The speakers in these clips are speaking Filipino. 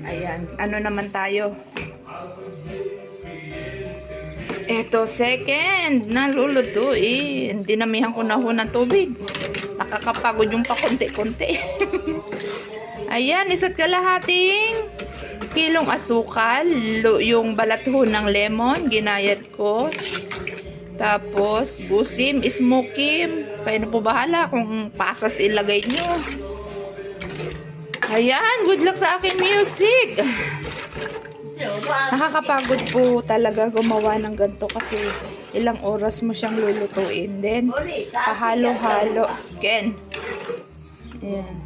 Ayan, ano naman tayo? Ito, second na lulutuin. Dinamihan ko na ho ng tubig. Nakakapagod yung pa konti-konti. Ayan, isa't kalahating kilong asukal. Yung balat ho ng lemon, ginayat ko. Tapos, busim, smokim. Kayo na po bahala kung pasas ilagay nyo. Ayan, good luck sa aking music. Nakakapagod po talaga gumawa ng ganito kasi ilang oras mo siyang lulutuin. Then, pahalo-halo. Ken. Ayan.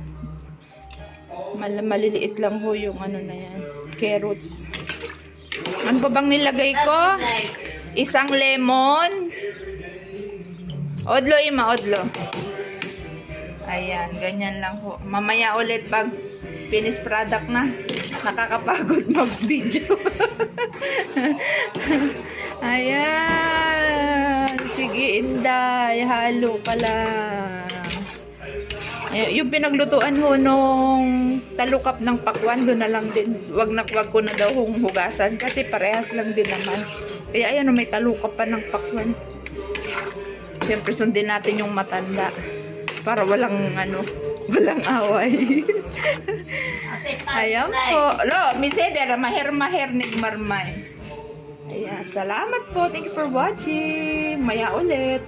Maliliit lang ho yung ano na yan. Carrots. Ano pa bang nilagay ko? Isang lemon. Odlo, Ima, odlo. Ayan, ganyan lang ho. Mamaya ulit pag finished product na. Nakakapagod mag-video. Ayan. Sige, Inday. Halo ka lang. Ayan, yung pinaglutuan ho nung talukap ng pakwan, doon na lang din. Wag ko na daw hong hugasan kasi parehas lang din naman. Kaya ayan, may talukap pa ng pakwan. Siyempre, sundin natin yung matanda. Para walang away. Ayan po. Lo, miseder, maher ni marmay. Ayan, salamat po. Thank you for watching. Maya ulit.